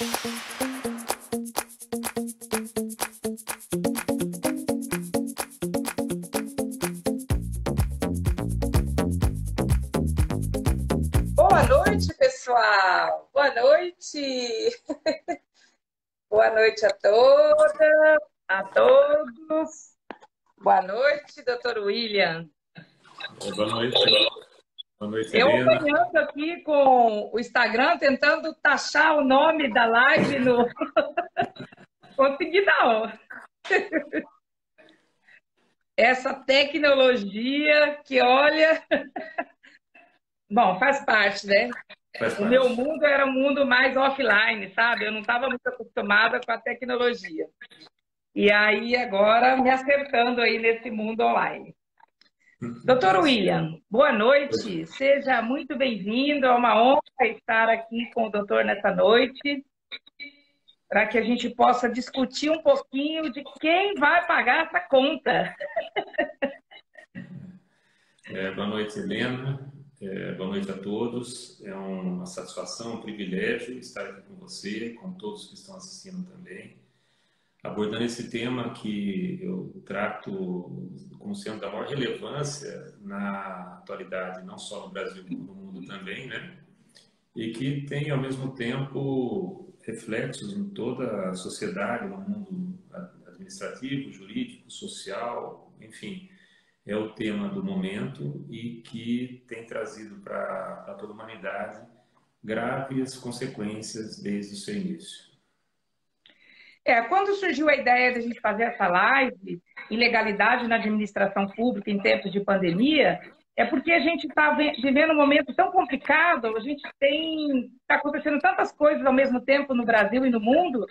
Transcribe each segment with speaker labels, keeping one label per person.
Speaker 1: Boa noite, pessoal. Boa noite. Boa noite a todas, a todos. Boa noite, doutor William.
Speaker 2: Boa noite. Boa noite,
Speaker 1: Eu
Speaker 2: Helena.
Speaker 1: acompanhando aqui com o Instagram, tentando taxar o nome da live no... Consegui não. Essa tecnologia que, olha... Bom, faz parte, né?
Speaker 2: Faz
Speaker 1: O
Speaker 2: parte.
Speaker 1: meu mundo era um mundo mais offline, sabe? Eu não estava muito acostumada com a tecnologia. E aí, agora, me acertando aí nesse mundo online. Doutor William, boa noite. Seja muito bem-vindo. É uma honra estar aqui com o doutor nessa noite, para que a gente possa discutir um pouquinho de quem vai pagar essa conta.
Speaker 2: Boa noite, Helena. Boa noite a todos. É uma satisfação, um privilégio estar aqui com você, com todos que estão assistindo também, abordando esse tema que eu trato como sendo da maior relevância na atualidade, não só no Brasil, como no mundo também, né? E que tem, ao mesmo tempo, reflexos em toda a sociedade, no mundo administrativo, jurídico, social, enfim. É o tema do momento e que tem trazido para toda a humanidade graves consequências desde o seu início.
Speaker 1: Quando surgiu a ideia de a gente fazer essa live, ilegalidade na administração pública em tempos de pandemia, é porque a gente está vivendo um momento tão complicado, a gente está acontecendo tantas coisas ao mesmo tempo no Brasil e no mundo,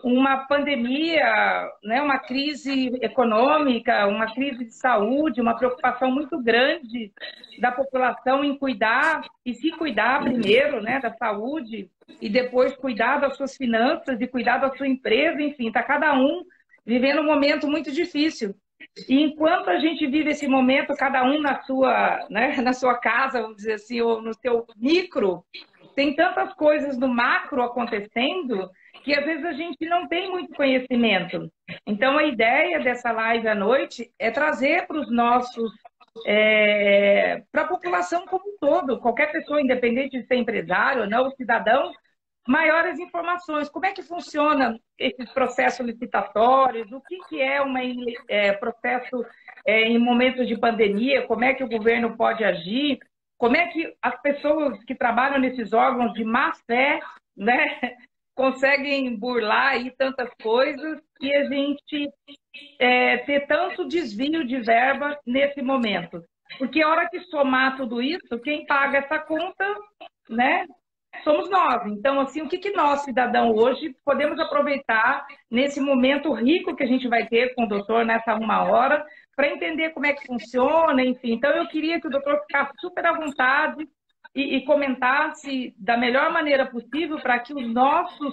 Speaker 1: uma pandemia, né, uma crise econômica, uma crise de saúde, uma preocupação muito grande da população em cuidar e se cuidar primeiro, né, da saúde e depois cuidar das suas finanças e cuidar da sua empresa, enfim, está cada um vivendo um momento muito difícil. E enquanto a gente vive esse momento, cada um na sua, né, na sua casa, vamos dizer assim, ou no seu micro, tem tantas coisas no macro acontecendo que às vezes a gente não tem muito conhecimento. Então, a ideia dessa live à noite é trazer para os nossos, para a população como um todo, qualquer pessoa, independente de ser empresário ou não, cidadão, maiores informações. Como é que funciona esses processos licitatórios? O que é um processo em momentos de pandemia? Como é que o governo pode agir? Como é que as pessoas que trabalham nesses órgãos de má fé, né, conseguem burlar aí tantas coisas e a gente ter tanto desvio de verba nesse momento? Porque a hora que somar tudo isso, quem paga essa conta, né, somos nós. Então, assim, o que nós, cidadão, hoje podemos aproveitar nesse momento rico que a gente vai ter com o doutor nessa uma hora, para entender como é que funciona, enfim. Então, eu queria que o doutor ficasse super à vontade e comentasse da melhor maneira possível para que os nossos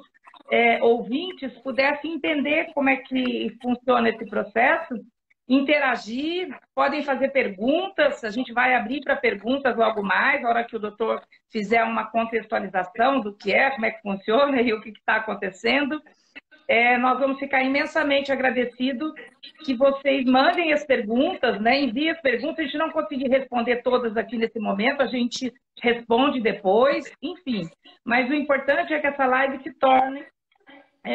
Speaker 1: ouvintes pudessem entender como é que funciona esse processo, interagir, podem fazer perguntas, a gente vai abrir para perguntas logo mais, na hora que o doutor fizer uma contextualização do que é, como é que funciona e o que está acontecendo. Nós vamos ficar imensamente agradecidos que vocês mandem as perguntas, né? Enviem as perguntas, a gente não conseguir responder todas aqui nesse momento, a gente responde depois, enfim. Mas o importante é que essa live se torne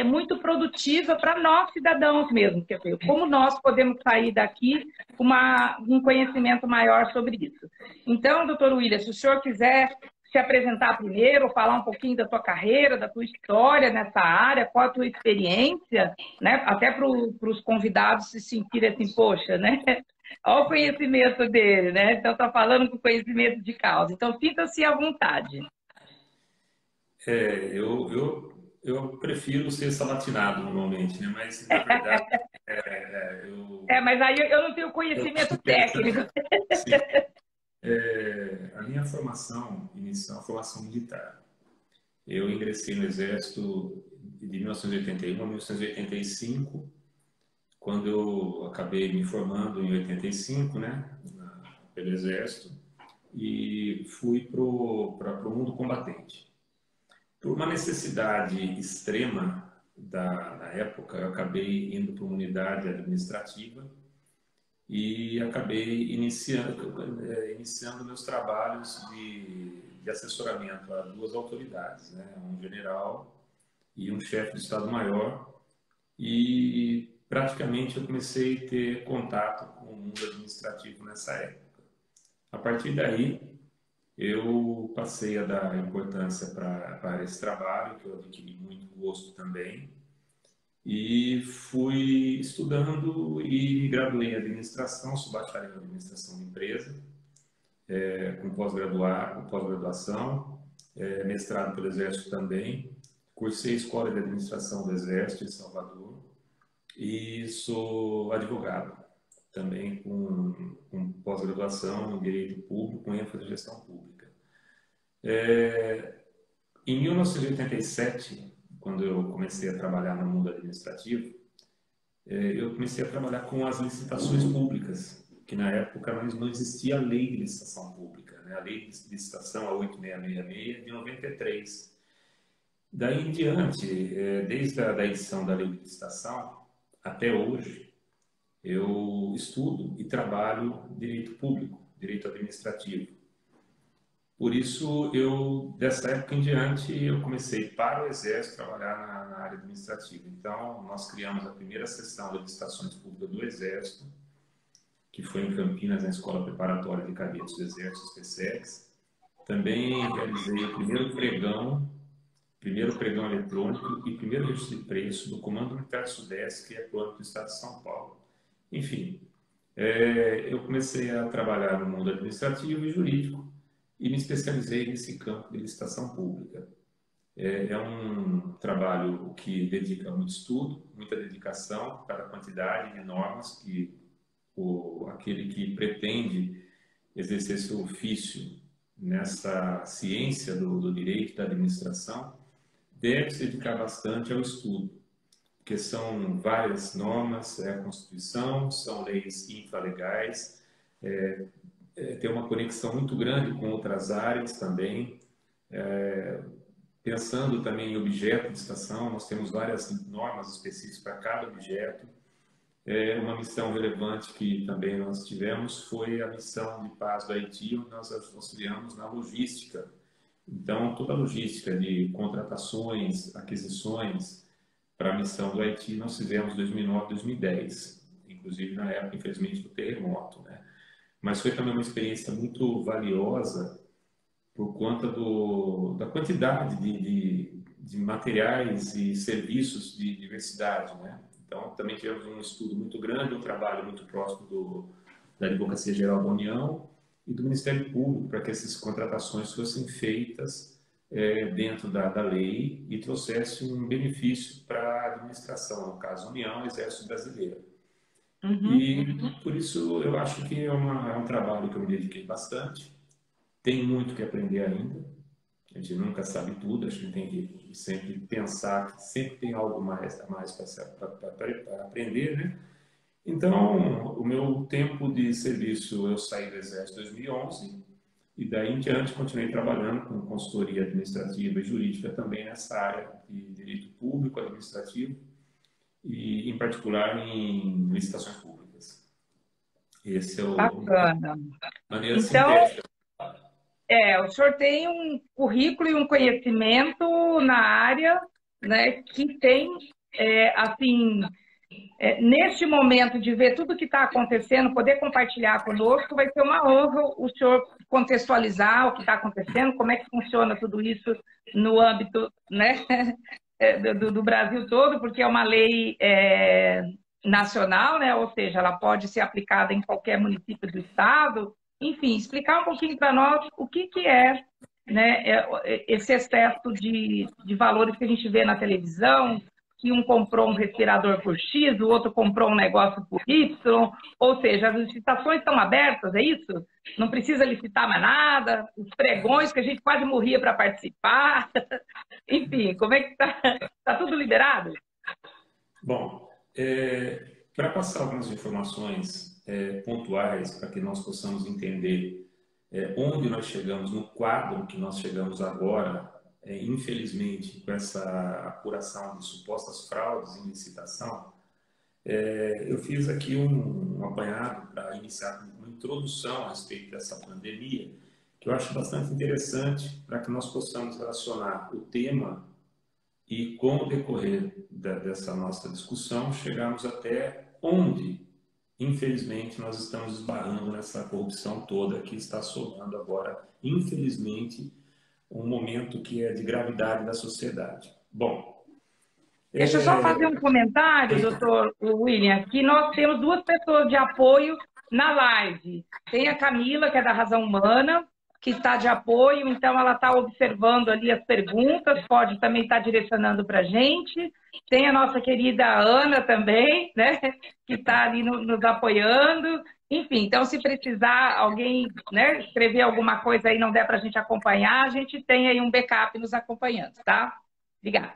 Speaker 1: muito produtiva para nós, cidadãos mesmo. Quer dizer, como nós podemos sair daqui com um conhecimento maior sobre isso. Então, doutor William, se o senhor quiser se apresentar primeiro, falar um pouquinho da tua carreira, da tua história nessa área, qual a tua experiência, né? Até para os convidados se sentirem assim, poxa, né? Olha o conhecimento dele, né? Então, está falando com conhecimento de causa. Então, sinta-se à vontade.
Speaker 2: Eu prefiro ser sabatinado normalmente, né? Mas, na verdade,
Speaker 1: mas aí eu não tenho conhecimento técnico.
Speaker 2: Sim. A minha formação inicial é uma formação militar. Eu ingressei no Exército de 1981 a 1985, quando eu acabei me formando em 85, né, pelo Exército, e fui para o mundo combatente. Por uma necessidade extrema da época, eu acabei indo para uma unidade administrativa e acabei iniciando meus trabalhos de assessoramento a duas autoridades, né? Um general e um chefe do Estado-Maior, e praticamente eu comecei a ter contato com o mundo administrativo nessa época. A partir daí, eu passei a dar importância para esse trabalho, que eu adquiri muito gosto também, e fui estudando e me graduei em administração, sou bacharel em administração de empresa, com pós-graduação, mestrado pelo Exército também, cursei Escola de Administração do Exército em Salvador e sou advogado, também com pós-graduação em Direito Público, com ênfase em Gestão Pública. Em 1987, quando eu comecei a trabalhar no mundo administrativo, eu comecei a trabalhar com as licitações públicas, que na época não existia a lei de licitação pública, né? A lei de licitação, a 8666, de 93. Daí em diante, desde a edição da lei de licitação até hoje, eu estudo e trabalho direito público, direito administrativo. Por isso, dessa época em diante, eu comecei para o Exército trabalhar na área administrativa. Então, nós criamos a primeira seção de licitações públicas do Exército, que foi em Campinas, na Escola Preparatória de Cadetes do Exército, SPSEX. Também realizei o primeiro pregão eletrônico e primeiro registro de preço do Comando Militar do Sudeste, que é o âmbito do Estado de São Paulo. Enfim, eu comecei a trabalhar no mundo administrativo e jurídico e me especializei nesse campo de licitação pública. É um trabalho que dedica muito estudo, muita dedicação para a quantidade de normas que aquele que pretende exercer seu ofício nessa ciência do direito e da administração deve se dedicar bastante ao estudo, porque são várias normas, a Constituição, são leis infralegais, tem uma conexão muito grande com outras áreas também. Pensando também em objeto de licitação, nós temos várias normas específicas para cada objeto. Uma missão relevante que também nós tivemos foi a missão de paz do Haiti, onde nós auxiliamos na logística. Então, toda a logística de contratações, aquisições para a missão do Haiti, nós fizemos em 2009 e 2010, inclusive na época, infelizmente, do terremoto, né? Mas foi também uma experiência muito valiosa por conta da quantidade de materiais e serviços de diversidade, né? Então, também tivemos um estudo muito grande, um trabalho muito próximo da Advocacia Geral da União e do Ministério Público, para que essas contratações fossem feitas dentro da lei e trouxessem um benefício para a administração, no caso, União e Exército Brasileiro. E, por isso, eu acho que é um trabalho que eu me dediquei bastante. Tem muito que aprender ainda. A gente nunca sabe tudo, a gente tem que sempre pensar que sempre tem algo mais para aprender, né? Então, o meu tempo de serviço, eu saí do Exército em 2011 e daí em diante continuei trabalhando com consultoria administrativa e jurídica também nessa área de direito público, administrativo e, em particular, em licitações públicas. Esse é
Speaker 1: Bacana.
Speaker 2: Maneira
Speaker 1: então,
Speaker 2: sintética.
Speaker 1: O senhor tem um currículo e um conhecimento na área, né, que tem, neste momento de ver tudo o que está acontecendo, poder compartilhar conosco, vai ser uma honra o senhor contextualizar o que está acontecendo, como é que funciona tudo isso no âmbito, né, do Brasil todo, porque é uma lei nacional, né, ou seja, ela pode ser aplicada em qualquer município do estado. Enfim, explicar um pouquinho para nós o que é, né, esse excesso de valores que a gente vê na televisão, que um comprou um respirador por X, o outro comprou um negócio por Y, ou seja, as licitações estão abertas, é isso? Não precisa licitar mais nada, os pregões que a gente quase morria para participar, enfim, como é que está? Está tudo liberado?
Speaker 2: Bom, para passar algumas informações pontuais para que nós possamos entender onde nós chegamos, no quadro que nós chegamos agora infelizmente, com essa apuração de supostas fraudes em licitação, eu fiz aqui um apanhado para iniciar uma introdução a respeito dessa pandemia, que eu acho bastante interessante para que nós possamos relacionar o tema e, com o decorrer dessa nossa discussão, chegarmos até onde, infelizmente, nós estamos esbarrando nessa corrupção toda que está assolando agora, infelizmente, um momento que é de gravidade da sociedade. Bom,
Speaker 1: Deixa eu só fazer um comentário, doutor William, que nós temos duas pessoas de apoio na live. Tem a Camila, que é da Razão Humana, que está de apoio, então ela está observando ali as perguntas, pode também estar direcionando para a gente. Tem a nossa querida Ana também, né, que está ali nos apoiando. Enfim, então se precisar alguém, né, escrever alguma coisa aí, não der para a gente acompanhar, a gente tem aí um backup nos acompanhando, tá? Obrigada.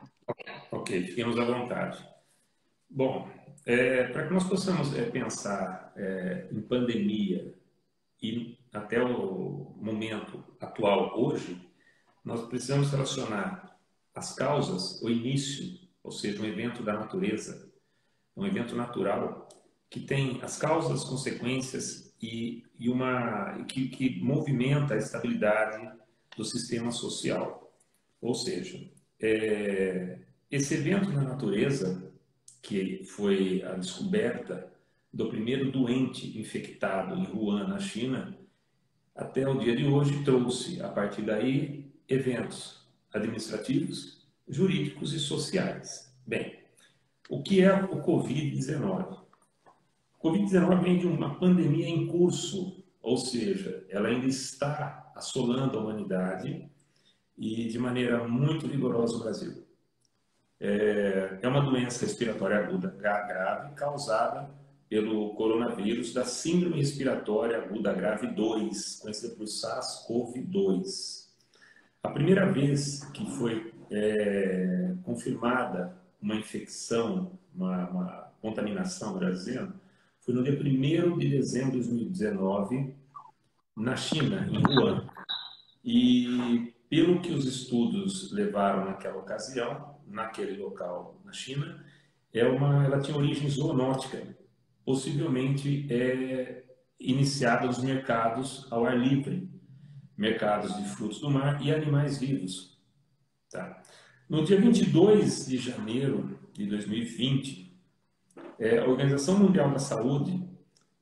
Speaker 2: Ok, fiquemos à vontade. Bom, para que nós possamos pensar em pandemia e até o momento atual hoje, nós precisamos relacionar as causas, o início, ou seja, um evento da natureza, um evento natural, que tem as causas, consequências e que movimenta a estabilidade do sistema social. Ou seja, esse evento na natureza, que foi a descoberta do primeiro doente infectado em Wuhan, na China, até o dia de hoje trouxe, a partir daí, eventos administrativos, jurídicos e sociais. Bem, o que é o Covid-19? O Covid-19 vem de uma pandemia em curso, ou seja, ela ainda está assolando a humanidade e de maneira muito vigorosa o Brasil. É uma doença respiratória aguda grave causada pelo coronavírus da Síndrome Respiratória Aguda Grave 2, conhecida por SARS-CoV-2. A primeira vez que foi confirmada uma infecção, uma contaminação, melhor dizendo, foi no dia 1º de dezembro de 2019, na China, em Wuhan. E pelo que os estudos levaram naquela ocasião, naquele local na China, ela tinha origem zoonótica, possivelmente iniciada nos mercados ao ar livre, mercados de frutos do mar e animais vivos. Tá? No dia 22 de janeiro de 2020, a Organização Mundial da Saúde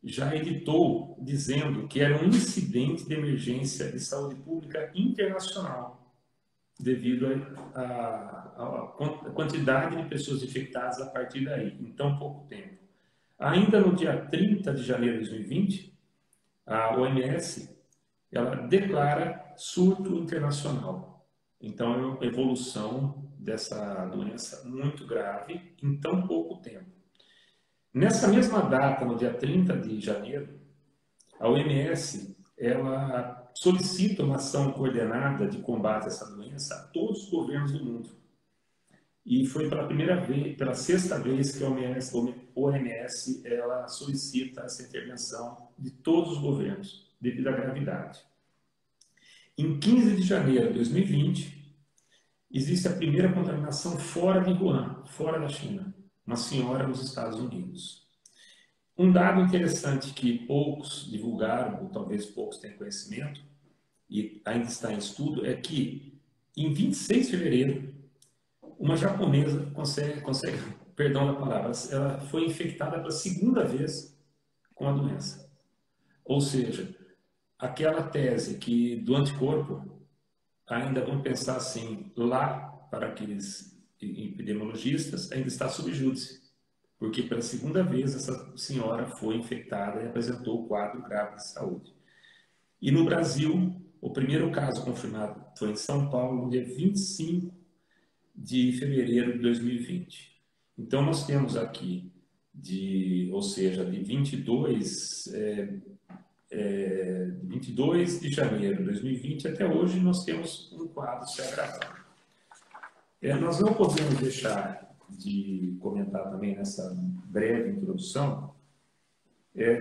Speaker 2: já editou dizendo que era um incidente de emergência de saúde pública internacional, devido à quantidade de pessoas infectadas a partir daí, em tão pouco tempo. Ainda no dia 30 de janeiro de 2020, a OMS ela declara surto internacional. Então, é uma evolução dessa doença muito grave em tão pouco tempo. Nessa mesma data, no dia 30 de janeiro, a OMS ela solicita uma ação coordenada de combate a essa doença a todos os governos do mundo. E foi pela primeira vez, pela sexta vez que a OMS ela solicita essa intervenção de todos os governos, devido à gravidade. Em 15 de janeiro de 2020, existe a primeira contaminação fora de Wuhan, fora da China, uma senhora nos Estados Unidos. Um dado interessante que poucos divulgaram, ou talvez poucos tenham conhecimento, e ainda está em estudo, é que em 26 de fevereiro, uma japonesa consegue, perdão da palavra, ela foi infectada pela segunda vez com a doença. Ou seja, aquela tese que do anticorpo, ainda vamos pensar assim, lá para aqueles epidemiologistas, ainda está sob júdice, porque pela segunda vez essa senhora foi infectada e apresentou o quadro grave de saúde. E no Brasil, o primeiro caso confirmado foi em São Paulo, no dia 25 de fevereiro de 2020. Então, nós temos aqui, ou seja, de 22 de janeiro de 2020 até hoje, nós temos um quadro se agravando. Nós não podemos deixar de comentar também nessa breve introdução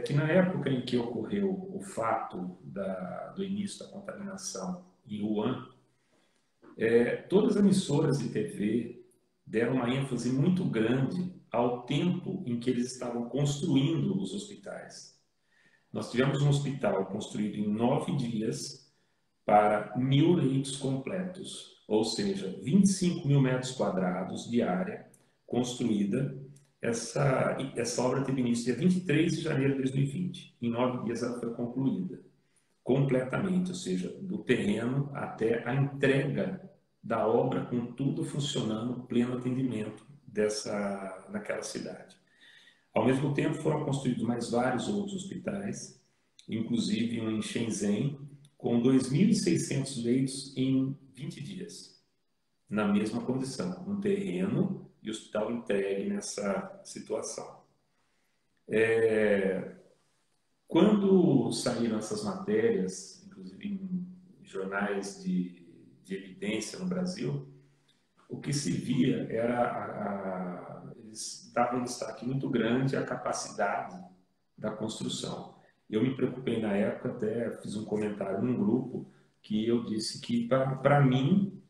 Speaker 2: que na época em que ocorreu o fato do início da contaminação em Wuhan, todas as emissoras de TV deram uma ênfase muito grande ao tempo em que eles estavam construindo os hospitais. Nós tivemos um hospital construído em 9 dias para 1.000 leitos completos, ou seja, 25 mil metros quadrados de área construída. Essa obra teve início dia 23 de janeiro de 2020. Em 9 dias ela foi concluída completamente, ou seja, do terreno até a entrega da obra, com tudo funcionando, pleno atendimento naquela cidade. Ao mesmo tempo, foram construídos mais vários outros hospitais, inclusive um em Shenzhen, com 2.600 leitos em 20 dias, na mesma condição, um terreno e hospital entregue nessa situação. Quando saíram essas matérias, inclusive em jornais de evidência no Brasil, o que se via era eles davam um destaque muito grande à capacidade da construção. Eu me preocupei na época, até fiz um comentário num grupo, que eu disse que, para mim,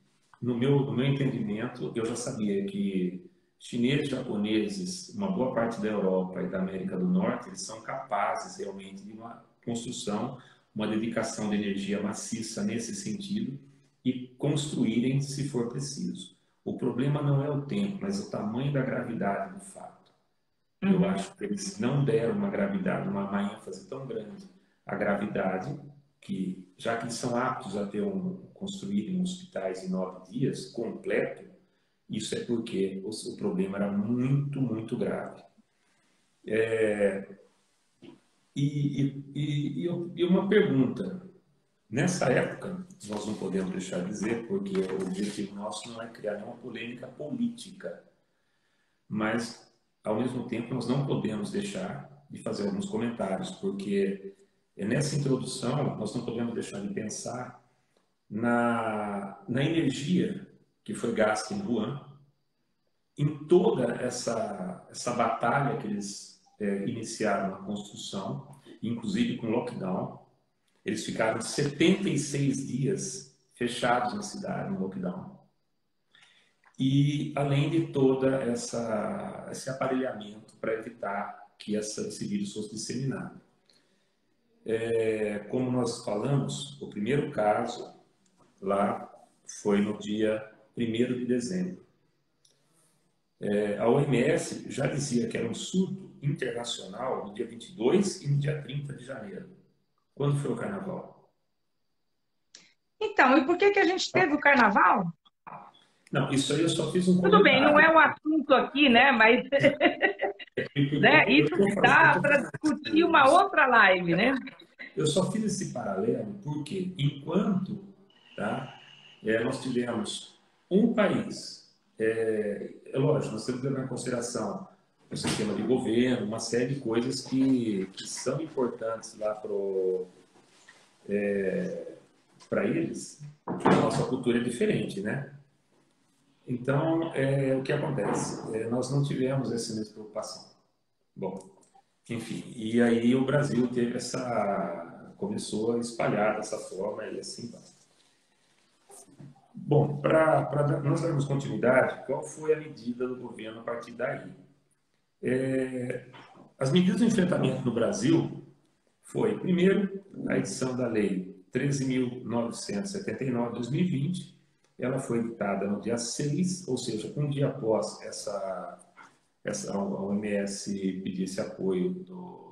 Speaker 2: no meu entendimento, eu já sabia que chineses, japoneses, uma boa parte da Europa e da América do Norte, eles são capazes realmente de uma construção, uma dedicação de energia maciça nesse sentido e construírem se for preciso. O problema não é o tempo, mas o tamanho da gravidade do fato. Eu acho que eles não deram uma gravidade, uma ênfase tão grande à gravidade, que já que eles são aptos a construírem hospitais em 9 dias, completo, isso é porque o problema era muito, muito grave. E uma pergunta. Nessa época, nós não podemos deixar de dizer, porque o objetivo nosso não é criar nenhuma polêmica política, mas, ao mesmo tempo, nós não podemos deixar de fazer alguns comentários, porque nessa introdução nós não podemos deixar de pensar na energia que foi gasta em Wuhan, em toda essa batalha que eles iniciaram na construção, inclusive com lockdown. Eles ficaram 76 dias fechados na cidade, no lockdown. E além de toda esse aparelhamento para evitar que esse vírus fosse disseminado. Como nós falamos, o primeiro caso lá foi no dia 1º de dezembro. A OMS já dizia que era um surto internacional no dia 22 e no dia 30 de janeiro. Quando foi o carnaval?
Speaker 1: Então, e por que a gente teve o carnaval?
Speaker 2: Não, isso aí eu só fiz um comentário.
Speaker 1: Tudo bem, não é o assunto aqui, né? Mas isso dá para discutir uma outra live, né?
Speaker 2: Eu só fiz esse paralelo porque, enquanto nós tivemos um país, lógico, nós temos que levar em consideração o sistema de governo, uma série de coisas que são importantes lá para eles. A nossa cultura é diferente, né? Então, o que acontece? Nós não tivemos essa mesma preocupação. Bom, enfim, e aí o Brasil começou a espalhar dessa forma e assim vai. Bom, para nós darmos continuidade, qual foi a medida do governo a partir daí? As medidas de enfrentamento no Brasil foi, primeiro, a edição da Lei 13.979 de 2020. Ela foi editada no dia 6, ou seja, um dia após a OMS pedir esse apoio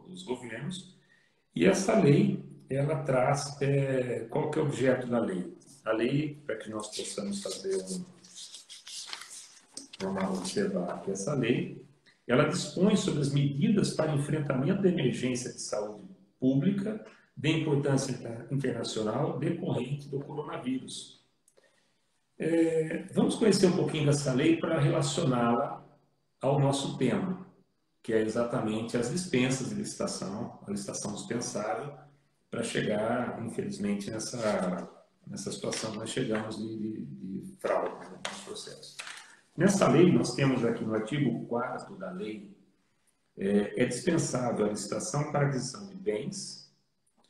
Speaker 2: dos governos. E essa lei, ela traz, qual que é o objeto da lei? A lei, para que nós possamos fazer vamos observar aqui essa lei, ela dispõe sobre as medidas para enfrentamento da emergência de saúde pública de importância internacional decorrente do coronavírus. Vamos conhecer um pouquinho dessa lei para relacioná-la ao nosso tema, que é exatamente as dispensas de licitação, a licitação dispensável, para chegar, infelizmente, nessa situação que nós chegamos de fraude nos processos. Nessa lei, nós temos aqui no artigo 4º da lei, é dispensável a licitação para aquisição de bens,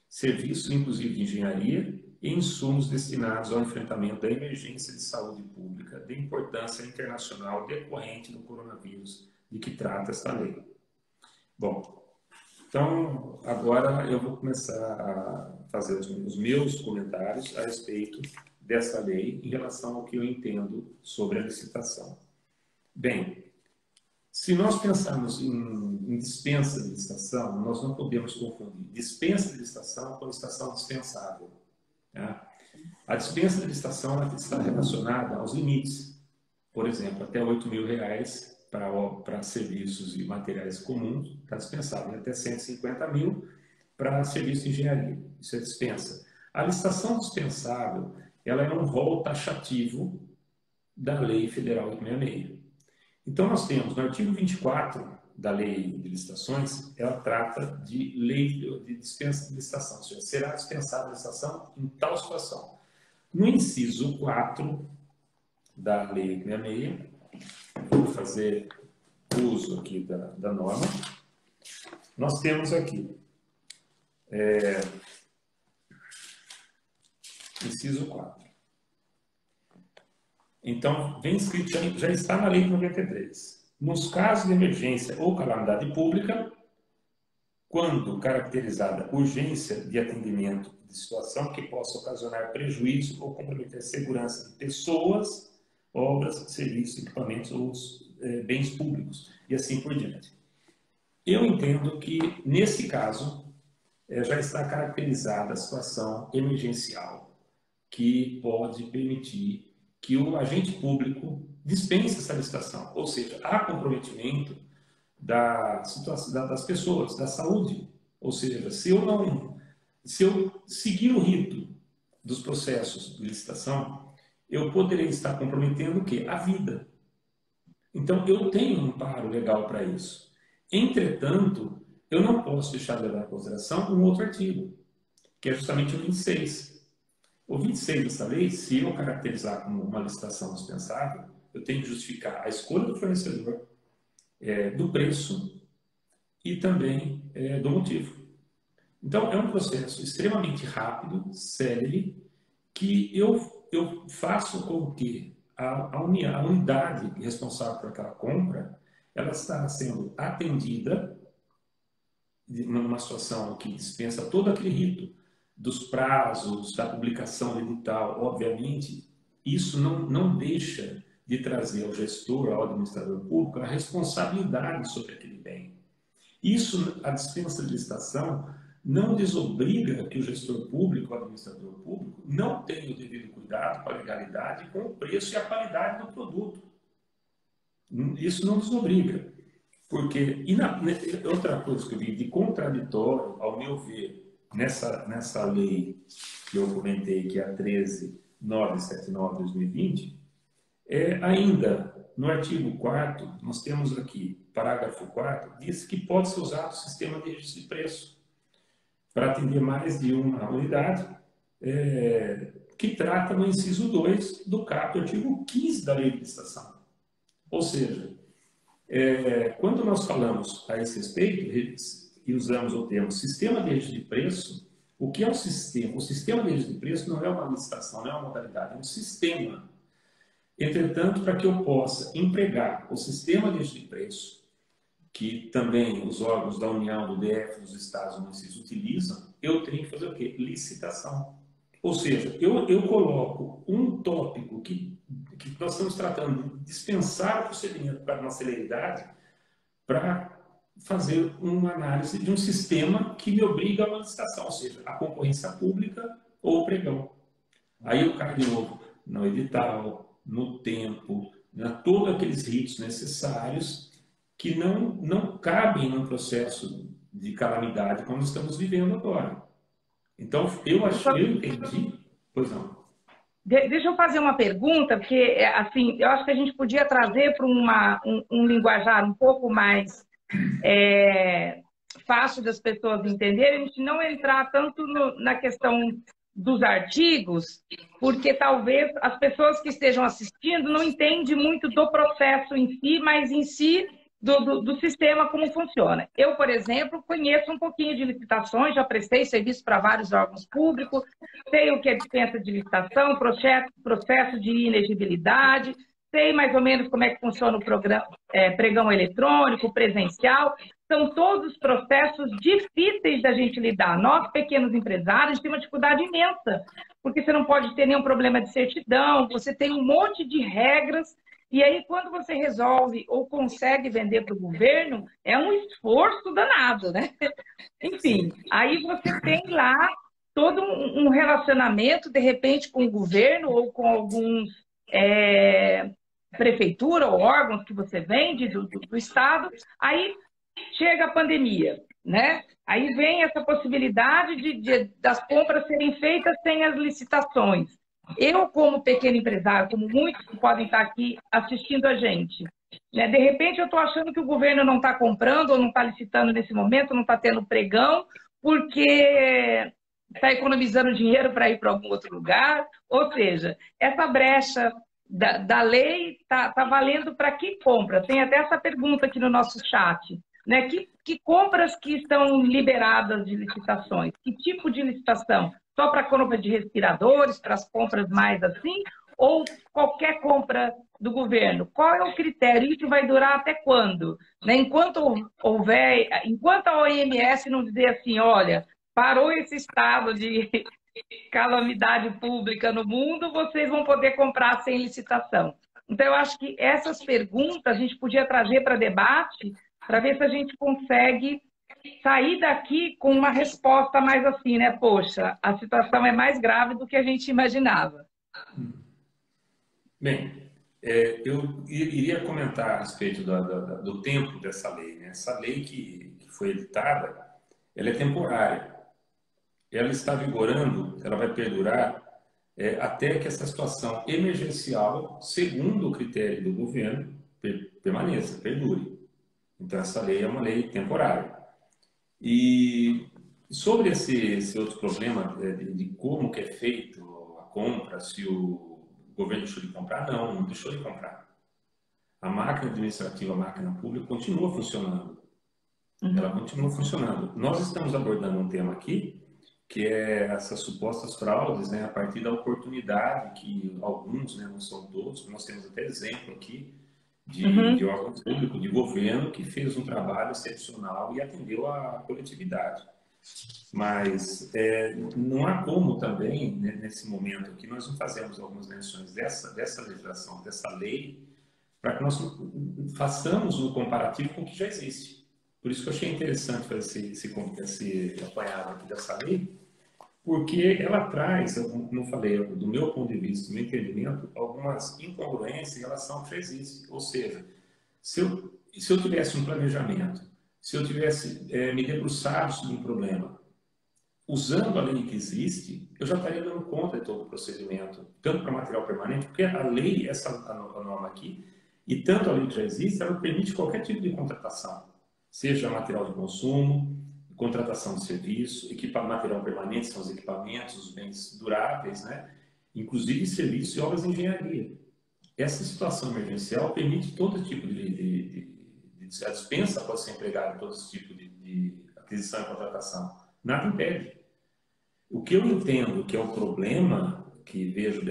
Speaker 2: serviços, inclusive de engenharia, e insumos destinados ao enfrentamento da emergência de saúde pública de importância internacional decorrente do coronavírus, de que trata esta lei. Bom, então agora eu vou começar a fazer os meus comentários a respeito dessa lei em relação ao que eu entendo sobre a licitação. Bem, se nós pensarmos em dispensa de licitação, nós não podemos confundir dispensa de licitação com licitação dispensável. Tá? A dispensa de licitação está relacionada aos limites. Por exemplo, até R$8.000 para serviços e materiais comuns está dispensável, e até R$150.000 para serviço de engenharia. Isso é dispensa. A licitação dispensável, ela é um rol taxativo da Lei Federal 866. Então, nós temos no artigo 24 da Lei de Licitações, ela trata de lei de dispensa de licitação, ou seja, será dispensada a licitação em tal situação. No inciso 4 da Lei 866, vou fazer uso aqui da norma, nós temos aqui, inciso 4. Então, vem escrito, já está na Lei de 93. Nos casos de emergência ou calamidade pública, quando caracterizada urgência de atendimento de situação que possa ocasionar prejuízo ou comprometer a segurança de pessoas, obras, serviços, equipamentos ou bens públicos, e assim por diante. Eu entendo que, nesse caso, já está caracterizada a situação emergencial, que pode permitir que o agente público dispense essa licitação, ou seja, há comprometimento da situação das pessoas, da saúde, ou seja, se eu seguir o rito dos processos de licitação, eu poderei estar comprometendo o quê? A vida. Então, eu tenho um amparo legal para isso. Entretanto, eu não posso deixar de levar em consideração um outro artigo, que é justamente o 26. O 26 dessa lei, se eu caracterizar como uma licitação dispensável, eu tenho que justificar a escolha do fornecedor, do preço e também do motivo. Então, é um processo extremamente rápido, célere, que eu faço com que a unidade responsável por aquela compra, ela está sendo atendida numa situação que dispensa todo aquele rito dos prazos, da publicação do edital. Obviamente, isso não deixa de trazer ao gestor, ao administrador público, a responsabilidade sobre aquele bem. Isso, a dispensa de licitação, não desobriga que o gestor público, o administrador público, não tenha o devido cuidado com a legalidade, com o preço e a qualidade do produto. Isso não desobriga. Porque, outra coisa que eu vi de contraditório, ao meu ver, nessa lei que eu comentei, que é a 13.979/2020, ainda no artigo 4º, nós temos aqui, parágrafo 4º, diz que pode ser usado o sistema de registro de preço para atender mais de uma unidade, que trata no inciso 2 do caput, artigo 15 da Lei de Licitação. Ou seja, quando nós falamos a esse respeito e usamos o termo sistema de registro de preço, o que é um sistema? O sistema de registro de preço não é uma licitação, não é uma modalidade, é um sistema. Entretanto, para que eu possa empregar o sistema de registro de preço, que também os órgãos da União, do DF, dos estados e municípios utilizam, eu tenho que fazer o quê? Licitação. Ou seja, eu coloco um tópico que nós estamos tratando de dispensar o procedimento para uma celeridade, para fazer uma análise de um sistema que me obriga a uma licitação, ou seja, a concorrência pública ou o pregão. Aí eu caio de novo no edital, no tempo, todos aqueles ritos necessários que não cabem num processo de calamidade como estamos vivendo agora. Então, eu entendi. Pois não.
Speaker 1: Deixa eu fazer uma pergunta, porque assim, eu acho que a gente podia trazer para um linguajar um pouco mais fácil das pessoas entenderem, a gente não entrar tanto na questão dos artigos, porque talvez as pessoas que estejam assistindo não entendem muito do processo em si, mas em si do sistema, como funciona. Eu, por exemplo, conheço um pouquinho de licitações, já prestei serviço para vários órgãos públicos, sei o que é dispensa de licitação, processo de inexigibilidade, sei mais ou menos como é que funciona o programa, pregão eletrônico, presencial. São todos processos difíceis da gente lidar. Nós, pequenos empresários, temos uma dificuldade imensa, porque você não pode ter nenhum problema de certidão, você tem um monte de regras. E aí, quando você resolve ou consegue vender para o governo, é um esforço danado, né? Enfim, aí você tem lá todo um relacionamento, de repente, com o governo ou com alguns prefeitura ou órgãos que você vende do Estado. Aí chega a pandemia, né? Aí vem essa possibilidade das compras serem feitas sem as licitações. Eu, como pequeno empresário, como muitos que podem estar aqui assistindo a gente, né? De repente eu estou achando que o governo não está comprando ou não está licitando nesse momento, não está tendo pregão, porque está economizando dinheiro para ir para algum outro lugar. Ou seja, essa brecha da lei está valendo para que compra? Tem até essa pergunta aqui no nosso chat. Né? Que compras que estão liberadas de licitações? Que tipo de licitação? Só para compra de respiradores, para as compras mais assim? Ou qualquer compra do governo? Qual é o critério? Isso vai durar até quando? Né? Enquanto a OMS não dizer assim, olha, parou esse estado de calamidade pública no mundo, vocês vão poder comprar sem licitação. Então, eu acho que essas perguntas a gente podia trazer para debate para ver se a gente consegue sair daqui com uma resposta mais assim, né? Poxa, a situação é mais grave do que a gente imaginava.
Speaker 2: Bem, eu iria comentar a respeito do tempo dessa lei, né? Essa lei que foi editada, ela é temporária. Ela está vigorando, ela vai perdurar até que essa situação emergencial, segundo o critério do governo, permaneça, perdure. Então, essa lei é uma lei temporária. E sobre esse outro problema de como que é feito a compra, se o governo deixou de comprar, não deixou de comprar. A máquina administrativa, a máquina pública continua funcionando. Ela continua funcionando. Nós estamos abordando um tema aqui, que é essas supostas fraudes, né, a partir da oportunidade que alguns, né, não são todos, nós temos até exemplo aqui, de órgão público, de governo, que fez um trabalho excepcional e atendeu a coletividade. Mas não há como também, né, nesse momento aqui, nós não fazemos algumas menções dessa legislação, dessa lei, para que nós façamos um comparativo com o que já existe. Por isso que eu achei interessante fazer esse apanhado aqui dessa lei, porque ela traz, como eu falei, do meu ponto de vista, do meu entendimento, algumas incongruências em relação ao que já existe. Ou seja, se eu tivesse um planejamento, se eu tivesse me debruçado sobre um problema, usando a lei que existe, eu já estaria dando conta de todo o procedimento, tanto para material permanente, porque a lei, a norma aqui, e tanto a lei que já existe, ela permite qualquer tipo de contratação, seja material de consumo, contratação de serviço, material permanente, são os equipamentos, os bens duráveis, né? Inclusive serviços e obras de engenharia. Essa situação emergencial permite todo tipo a dispensa pode ser empregada em todo esse tipo de aquisição e contratação. Nada impede. O que eu entendo que é o problema, que vejo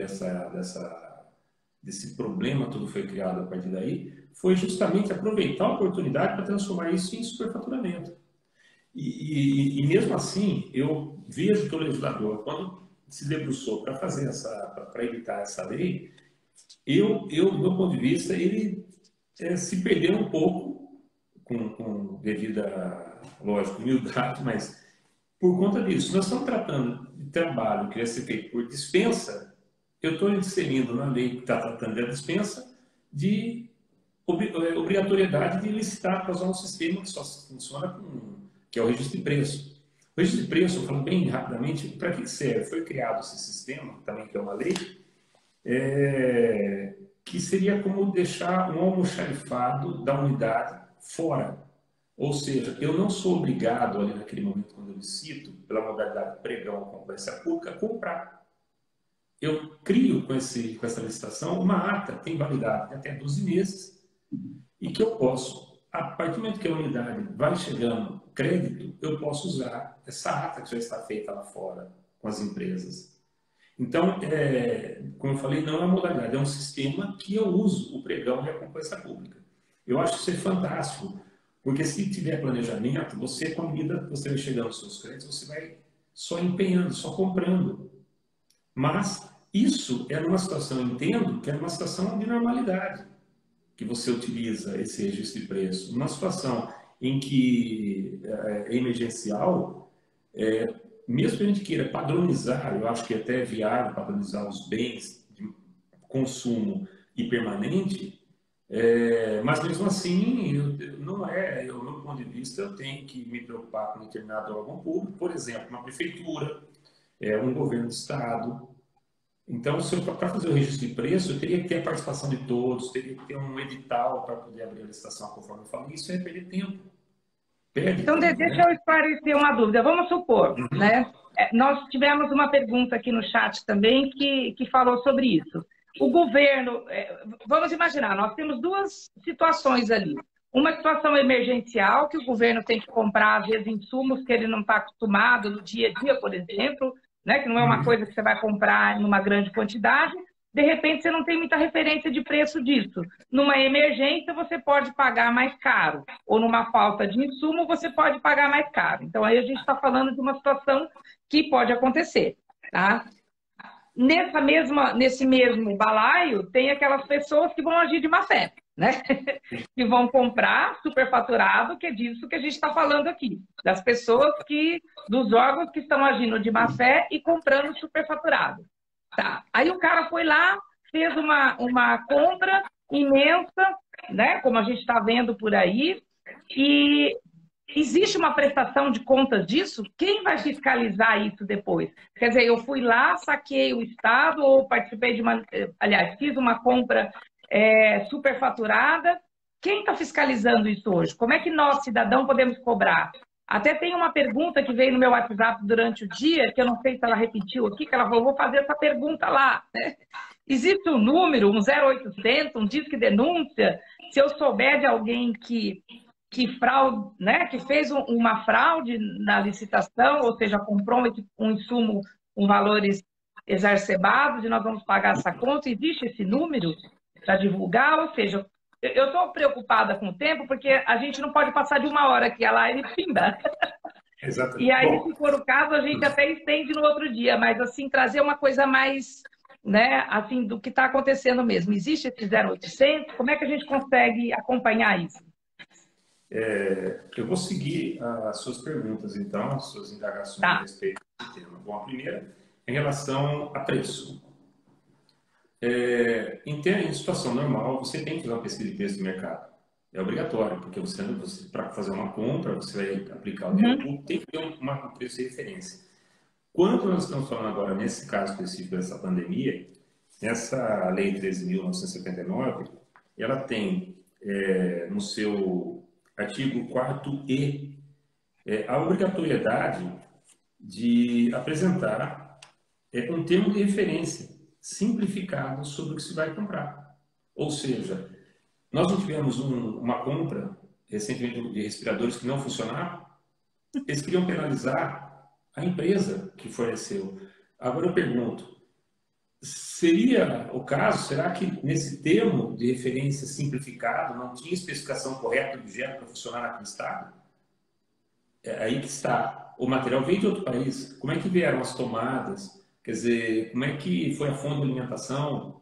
Speaker 2: desse problema todo foi criado a partir daí, foi justamente aproveitar a oportunidade para transformar isso em superfaturamento. E mesmo assim, eu vejo que o legislador, quando se debruçou para fazer para evitar essa lei, do meu ponto de vista, ele se perdeu um pouco, com devida, lógico, humildade, mas por conta disso. Nós estamos tratando de trabalho que vai ser feito por dispensa, eu estou inserindo na lei que está tratando da dispensa de obrigatoriedade de licitar para usar um sistema que só funciona que é o registro de preço. O registro de preço, eu falo bem rapidamente, para que serve? Foi criado esse sistema, também que é uma lei, que seria como deixar um almoxarifado da unidade fora. Ou seja, eu não sou obrigado ali naquele momento, quando eu licito, pela modalidade pregão ou concorrência pública, a comprar. Eu crio com essa licitação uma ata, tem validade de até 12 meses, e que eu posso a partir do momento que a unidade vai chegando crédito, eu posso usar essa ata que já está feita lá fora com as empresas. Então, como eu falei, não é uma modalidade, é um sistema que eu uso o pregão e a concorrência pública. Eu acho isso fantástico, porque se tiver planejamento, você, com a medida que você vai chegando aos seus créditos, você vai só empenhando, só comprando. Mas isso é numa situação, eu entendo, que é numa situação de normalidade, que você utiliza esse registro de preço. Numa situação em que é emergencial, mesmo que a gente queira padronizar, eu acho que até é viável padronizar os bens de consumo e permanente, mas mesmo assim, no meu ponto de vista, eu tenho que me preocupar com um determinado órgão público, por exemplo, uma prefeitura, um governo de estado. Então, para fazer o registro de preço, eu teria que ter a participação de todos, teria que ter um edital para poder abrir a licitação, conforme eu falei. Isso é perder tempo.
Speaker 1: Então, deixa eu esclarecer uma dúvida. Vamos supor, né? Nós tivemos uma pergunta aqui no chat também que falou sobre isso. O governo, vamos imaginar, nós temos duas situações ali. Uma situação emergencial, que o governo tem que comprar, às vezes, insumos que ele não está acostumado no dia a dia, por exemplo, né? Que não é uma coisa que você vai comprar numa grande quantidade. De repente, você não tem muita referência de preço disso. Numa emergência, você pode pagar mais caro. Ou numa falta de insumo, você pode pagar mais caro. Então, aí a gente está falando de uma situação que pode acontecer, tá? Nesse mesmo balaio, tem aquelas pessoas que vão agir de má fé, né? Que vão comprar superfaturado, que é disso que a gente está falando aqui. Das pessoas dos órgãos que estão agindo de má fé e comprando superfaturado. Tá. Aí o cara foi lá, fez uma compra imensa, né? Como a gente está vendo por aí, e existe uma prestação de contas disso? Quem vai fiscalizar isso depois? Quer dizer, eu fui lá, saquei o Estado, ou participei fiz uma compra superfaturada. Quem está fiscalizando isso hoje? Como é que nós, cidadão, podemos cobrar? Até tem uma pergunta que veio no meu WhatsApp durante o dia, que eu não sei se ela repetiu aqui, que ela falou, vou fazer essa pergunta lá. Né? Existe um número, um 0800, um disque denúncia, se eu souber de alguém que fez uma fraude na licitação, ou seja, comprou um insumo com valores exacerbados e nós vamos pagar essa conta, existe esse número para divulgar? Ou seja, eu estou preocupada com o tempo, porque a gente não pode passar de 1 hora aqui, a live pimba.
Speaker 2: Exatamente.
Speaker 1: E aí, se for o caso, a gente até estende no outro dia, mas assim, trazer uma coisa mais, né, assim, do que está acontecendo mesmo. Existe esse 0800? Como é que a gente consegue acompanhar isso?
Speaker 2: Eu vou seguir as suas perguntas, então, as suas indagações a respeito desse tema. Bom, a primeira, em relação a preço. Em situação normal, você tem que fazer uma pesquisa de preço do mercado. É obrigatório, porque você para fazer uma compra, você vai aplicar o dinheiro, tem que ter um preço de referência. Quando nós estamos falando agora, nesse caso específico dessa pandemia, essa Lei 13.979, ela tem no seu artigo 4º a obrigatoriedade de apresentar um termo de referência simplificado sobre o que se vai comprar. Ou seja, nós não tivemos uma compra recentemente de respiradores que não funcionaram, eles queriam penalizar a empresa que forneceu. Agora eu pergunto, seria o caso, será que nesse termo de referência simplificado não tinha especificação correta do objeto para funcionar naquele estado? É aí que está. O material veio de outro país. Como é que vieram as tomadas? Quer dizer, como é que foi a fonte de alimentação?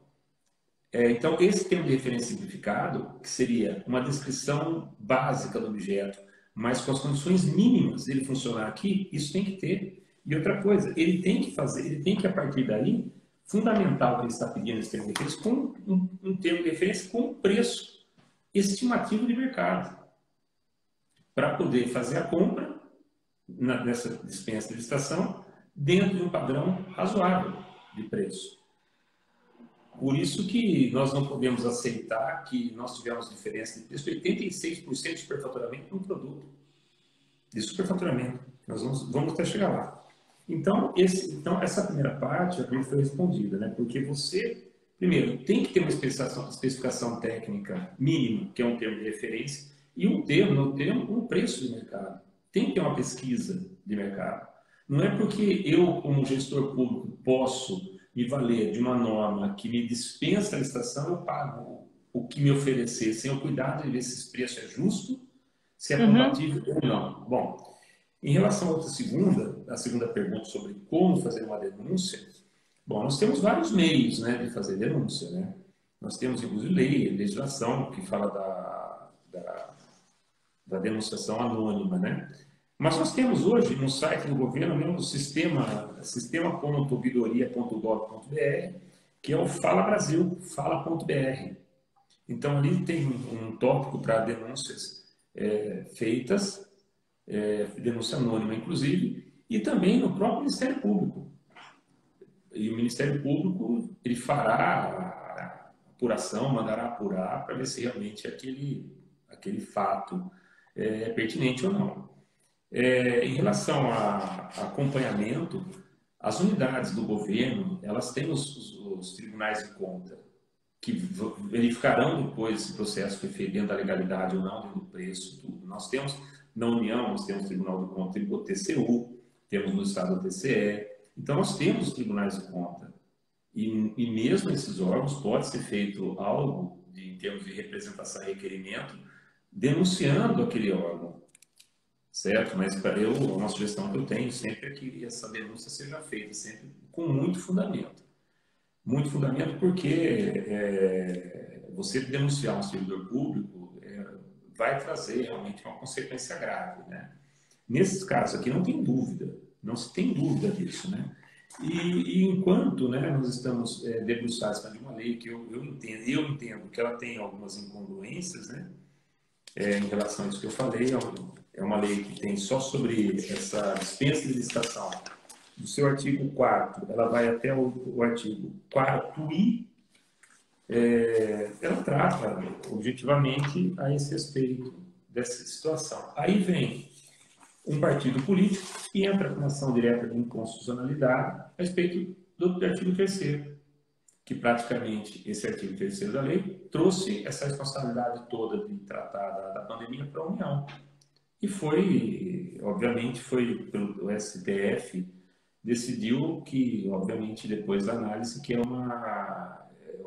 Speaker 2: Então, esse termo de referência simplificado, que seria uma descrição básica do objeto, mas com as condições mínimas dele funcionar aqui, isso tem que ter. E outra coisa, ele tem que, a partir daí, fundamental que ele está pedindo esse termo de referência com um termo de referência com um preço estimativo de mercado, para poder fazer a compra nessa dispensa de licitação dentro de um padrão razoável de preço. Por isso que nós não podemos aceitar que nós tivemos diferença de preço de 86% de superfaturamento no produto. De superfaturamento. Nós vamos até chegar lá. Então, essa primeira parte já foi respondida, né? Porque você, primeiro, tem que ter uma especificação técnica mínima, que é um termo de referência, E um termo, um preço de mercado. Tem que ter uma pesquisa de mercado. Não é porque eu, como gestor público, posso me valer de uma norma que me dispensa a licitação, eu pago o que me oferecer, sem o cuidado de ver se esse preço é justo, se é
Speaker 1: Uhum.
Speaker 2: compatível ou não. Bom, em relação à a segunda pergunta sobre como fazer uma denúncia, bom, nós temos vários meios, né, de fazer denúncia, né? Nós temos, inclusive, legislação que fala da denunciação anônima, né? Mas nós temos hoje no site do governo mesmo o sistema.ouvidoria.gov.br, que é o Fala Brasil, fala.br. Então ali tem um tópico para denúncias feitas, denúncia anônima inclusive, e também no próprio Ministério Público. E o Ministério Público ele fará a apuração, mandará apurar para ver se realmente aquele fato é pertinente ou não. Em relação a acompanhamento, as unidades do governo, elas têm os tribunais de conta, que verificarão depois se o processo foi feito dentro da legalidade ou não, dentro do preço, tudo. Nós temos, na União, nós temos o Tribunal de Conta, o TCU, temos no Estado o TCE. Então, nós temos os tribunais de conta. E mesmo esses órgãos, pode ser feito algo, em termos de representação e requerimento, denunciando aquele órgão. Certo? Mas para eu, uma sugestão que eu tenho sempre é que essa denúncia seja feita sempre com muito fundamento. Muito fundamento porque você denunciar um servidor público vai trazer realmente uma consequência grave, né? Nesses casos aqui não tem dúvida, não se tem dúvida disso, né? E enquanto, né, nós estamos debruçados de uma lei que eu entendo que ela tem algumas incongruências, né? Em relação a isso que eu falei, é uma lei que tem só sobre essa dispensa de licitação. Do seu artigo 4º, ela vai até o artigo 4I, ela trata objetivamente a esse respeito dessa situação. Aí vem um partido político que entra com ação direta de inconstitucionalidade a respeito do artigo 3º, que praticamente esse artigo 3º da lei trouxe essa responsabilidade toda de tratar da pandemia para a União. E foi, obviamente, pelo STF, decidiu que, obviamente, depois da análise, que é uma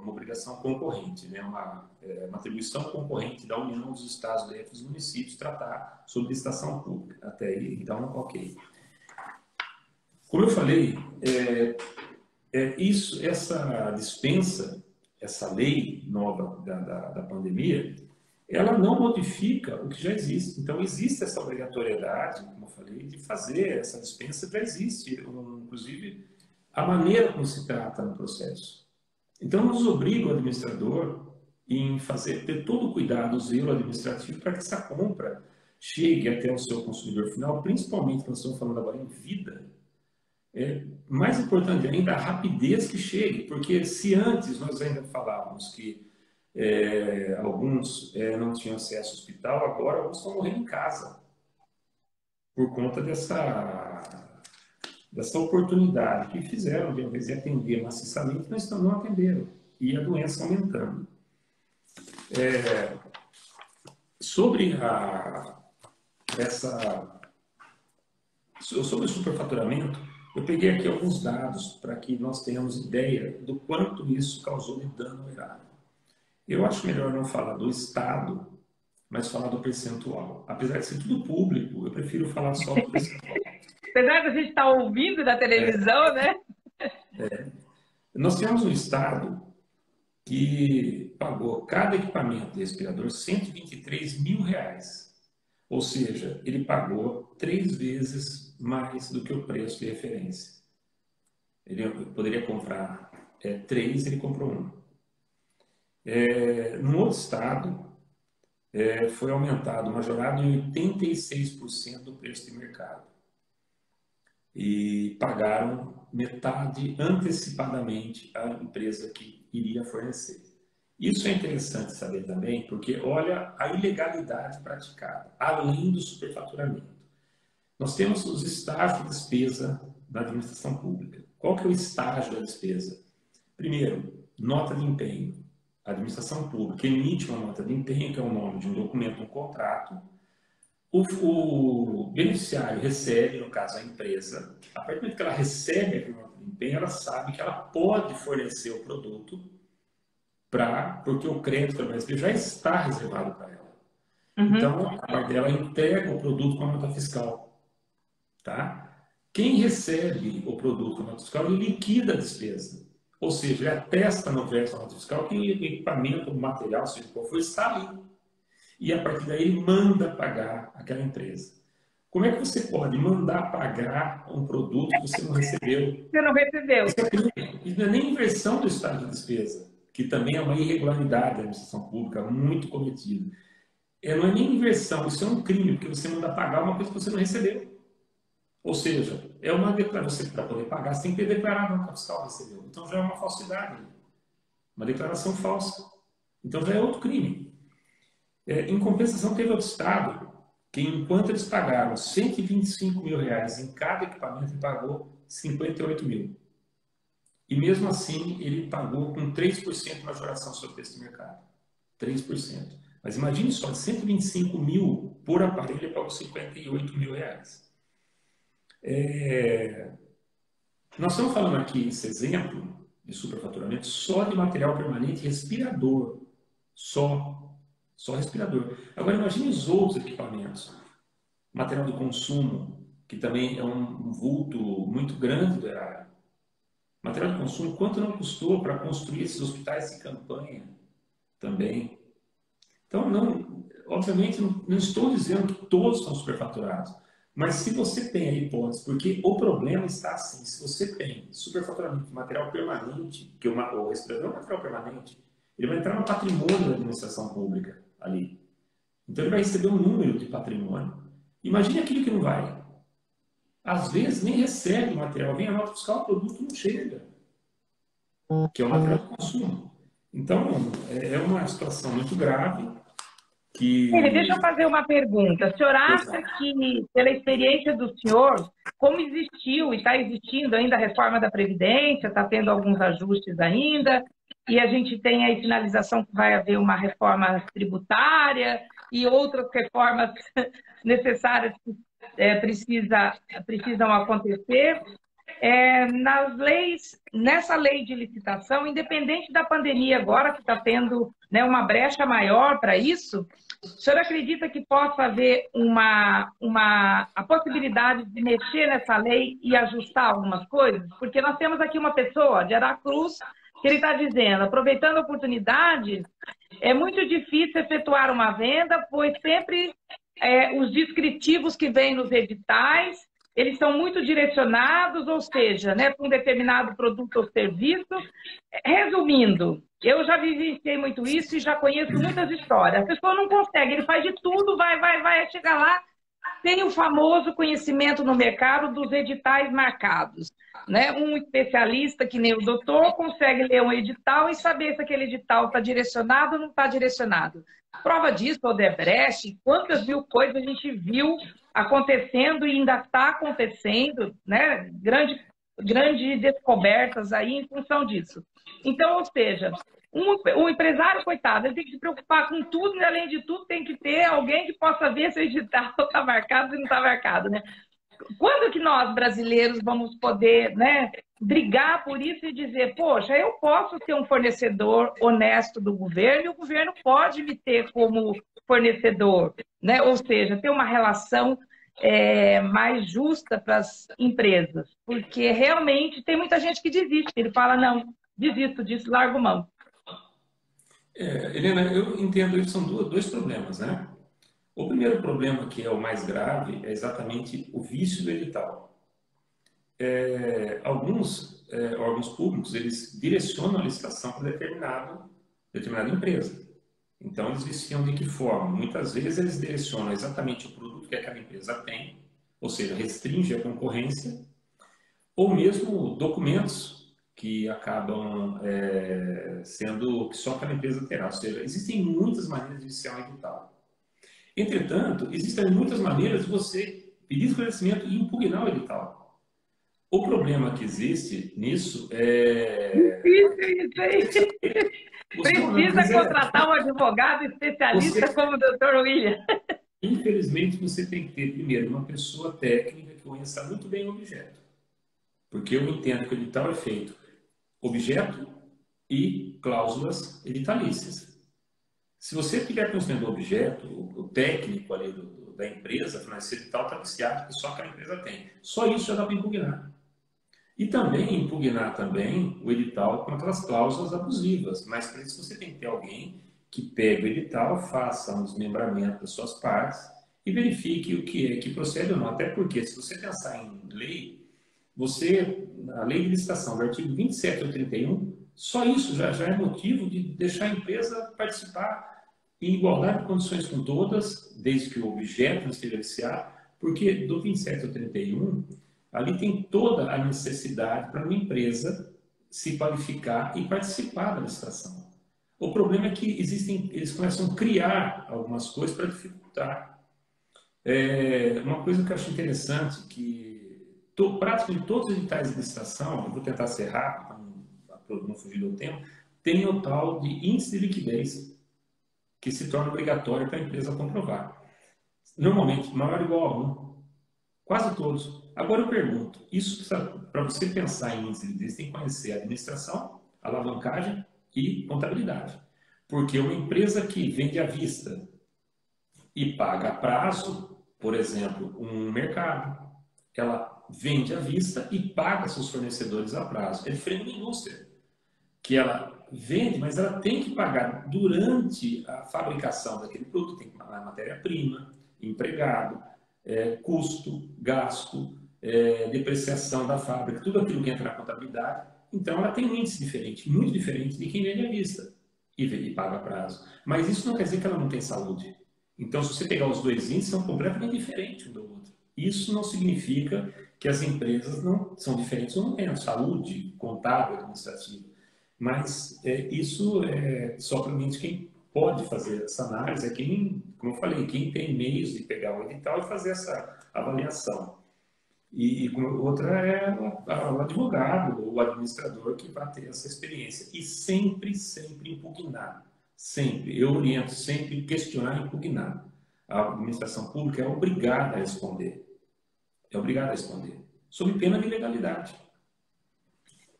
Speaker 2: obrigação concorrente, né? uma atribuição concorrente da União, dos Estados, DF, dos municípios, tratar sobre licitação pública. Até aí, então, ok. Como eu falei, essa dispensa, essa lei nova da pandemia, ela não modifica o que já existe. Então, existe essa obrigatoriedade, como eu falei, de fazer essa dispensa, já existe, inclusive, a maneira como se trata no processo. Então, nos obriga o administrador em ter todo o cuidado, o zelo administrativo, para que essa compra chegue até o seu consumidor final, principalmente, nós estamos falando agora em vida. Mais importante ainda, a rapidez que chegue, porque se antes nós ainda falávamos que alguns não tinham acesso ao hospital, agora alguns estão morrendo em casa, por conta dessa oportunidade que fizeram, de ao invés de atender maciçamente, não atenderam, e a doença aumentando. Sobre sobre o superfaturamento, eu peguei aqui alguns dados para que nós tenhamos ideia do quanto isso causou de dano ao erário. Eu acho melhor não falar do Estado, mas falar do percentual. Apesar de ser tudo público, eu prefiro falar só do percentual.
Speaker 1: Apesar de a gente estar ouvindo na televisão, né?
Speaker 2: Nós temos um Estado que pagou cada equipamento de respirador R$123 mil. Ou seja, ele pagou 3 vezes mais do que o preço de referência. Ele poderia comprar 3, ele comprou 1. No outro estado, foi aumentado, majorado em 86% do preço de mercado. E pagaram metade antecipadamente à empresa que iria fornecer. Isso é interessante saber também, porque olha a ilegalidade praticada, além do superfaturamento. Nós temos os estágios de despesa da administração pública. Qual que é o estágio da despesa? Primeiro, nota de empenho. a administração pública emite uma nota de empenho, que é o nome de um documento, um contrato, o beneficiário recebe, no caso a empresa, a partir do momento que ela recebe a nota de empenho, ela sabe que ela pode fornecer o produto porque o crédito da MSP já está reservado para ela. Então, a parte dela entrega o produto com a nota fiscal. Tá? Quem recebe o produto com a nota fiscal, ele liquida a despesa. Ou seja, ele atesta no verso da nota fiscal que o equipamento, o material, seja qual for, está ali. E a partir daí ele manda pagar aquela empresa. Como é que você pode mandar pagar um produto que você não recebeu?
Speaker 1: Você não recebeu.
Speaker 2: Isso não é nem inversão do estado de despesa, que também é uma irregularidade da administração pública muito cometida. Não é nem inversão, isso é um crime, porque você manda pagar uma coisa que você não recebeu. Ou seja, é uma declaração, para poder pagar, você tem que ter declarado a nota fiscal que recebeu. Então já é uma falsidade, uma declaração falsa. Então já é outro crime. Em compensação, teve outro estado que, enquanto eles pagaram R$125 mil em cada equipamento, ele pagou 58 mil. E mesmo assim, ele pagou com 3% de majoração sobre o preço do mercado. 3%. Mas imagine só, de 125 mil por aparelho, ele pagou 58 mil reais. Nós estamos falando aqui, esse exemplo de superfaturamento, só de material permanente respirador. Só respirador. Agora, imagine os outros equipamentos. Material de consumo, que também é um vulto muito grande do erário. Material de consumo, quanto não custou para construir esses hospitais de campanha também? Então, obviamente, não estou dizendo que todos são superfaturados, mas se você tem a hipótese, porque o problema está assim, se você tem superfaturamento de material permanente, que o respirador é um material permanente, ele vai entrar no patrimônio da administração pública ali. Então, ele vai receber um número de patrimônio. Imagine aquele que não vai. Às vezes, nem recebe o material, vem a nota fiscal, o produto não chega, que é o material de consumo. Então, é uma situação muito grave.
Speaker 1: Deixa eu fazer uma pergunta. O senhor acha que, pela experiência do senhor, como existiu e está existindo ainda a reforma da Previdência, está tendo alguns ajustes ainda, e a gente tem aí sinalização que vai haver uma reforma tributária e outras reformas necessárias que precisam acontecer, nessa lei de licitação, independente da pandemia agora, que está tendo, né, uma brecha maior para isso, o senhor acredita que possa haver a possibilidade de mexer nessa lei e ajustar algumas coisas? Porque nós temos aqui uma pessoa de Aracruz que ele está dizendo, aproveitando a oportunidade, é muito difícil efetuar uma venda, pois sempre os descritivos que vêm nos editais, eles são muito direcionados, ou seja, né, para um determinado produto ou serviço. Resumindo, eu já vivenciei muito isso e já conheço muitas histórias. A pessoa não consegue, ele faz de tudo, vai chegar lá, tem o famoso conhecimento no mercado dos editais marcados. Né? Um especialista, que nem o doutor, consegue ler um edital e saber se aquele edital está direcionado ou não está direcionado. Prova disso, Odebrecht, quantas mil coisas a gente viu acontecendo e ainda está acontecendo, né? Grandes descobertas aí em função disso. Então, ou seja, o empresário, coitado, ele tem que se preocupar com tudo e, além de tudo, tem que ter alguém que possa ver se o edital está marcado ou não está marcado, né? Quando que nós, brasileiros, vamos poder, né, brigar por isso e dizer, poxa, eu posso ser um fornecedor honesto do governo e o governo pode me ter como fornecedor, né? Ou seja, ter uma relação mais justa para as empresas, porque realmente tem muita gente que desiste, ele fala, não, desisto disso, largo mão.
Speaker 2: Helena, eu entendo isso, são dois problemas, né? O primeiro problema, que é o mais grave, é exatamente o vício do edital. Alguns órgãos públicos, eles direcionam a licitação para determinada empresa. Então, eles viciam de que forma? Muitas vezes, eles direcionam exatamente o produto que aquela empresa tem, ou seja, restringe a concorrência, ou mesmo documentos que acabam que só aquela empresa terá. Ou seja, existem muitas maneiras de viciar um edital. Entretanto, existem muitas maneiras de você pedir esclarecimento e impugnar o edital. O problema que existe nisso
Speaker 1: Precisa contratar um advogado especialista como o Dr. William.
Speaker 2: Infelizmente, você tem que ter, primeiro, uma pessoa técnica que conheça muito bem o objeto. Porque eu entendo que o edital é feito objeto e cláusulas editalícias. Se você estiver construindo o objeto, o técnico ali da empresa, esse edital está viciado, que só aquela empresa tem. Só isso já dá para impugnar. E também impugnar também o edital com aquelas cláusulas abusivas. Mas para isso você tem que ter alguém que pegue o edital, faça um desmembramento das suas partes e verifique o que é que procede ou não. Até porque, se você pensar em lei, a lei de licitação, do artigo 27 ao 31, só isso já é motivo de deixar a empresa participar em igualdade de condições com todas, desde que o objeto não esteja viciado, porque do 27 ao 31, ali tem toda a necessidade para uma empresa se qualificar e participar da licitação. O problema é que eles começam a criar algumas coisas para dificultar. Uma coisa que eu acho interessante, que praticamente todos os editais de licitação, eu vou tentar ser rápido, para não fugir do tempo, tem o tal de índice de liquidez, que se torna obrigatório para a empresa comprovar. Normalmente, maior ou igual a 1. Quase todos. Agora eu pergunto, isso para você pensar em índice de liquidez, tem que conhecer a administração, alavancagem e contabilidade. Porque uma empresa que vende à vista e paga a prazo, por exemplo, um mercado, ela vende à vista e paga seus fornecedores a prazo. É diferente da indústria, que ela vende, mas ela tem que pagar durante a fabricação daquele produto, tem que pagar matéria-prima, empregado, custo, gasto, depreciação da fábrica, tudo aquilo que entra na contabilidade. Então, ela tem um índice diferente, muito diferente de quem vende à vista e paga a prazo. Mas isso não quer dizer que ela não tem saúde. Então, se você pegar os dois índices, são completamente diferentes um do outro. Isso não significa que as empresas não são diferentes ou não tenham saúde contábil, administrativa. Mas isso é somente quem pode fazer essa análise, é quem, como eu falei, quem tem meios de pegar o edital e fazer essa avaliação. E outra é o advogado, o administrador que vai ter essa experiência. E sempre, sempre impugnar. Sempre. Eu oriento sempre questionar e impugnar. A administração pública é obrigada a responder. É obrigada a responder. Sob pena de ilegalidade.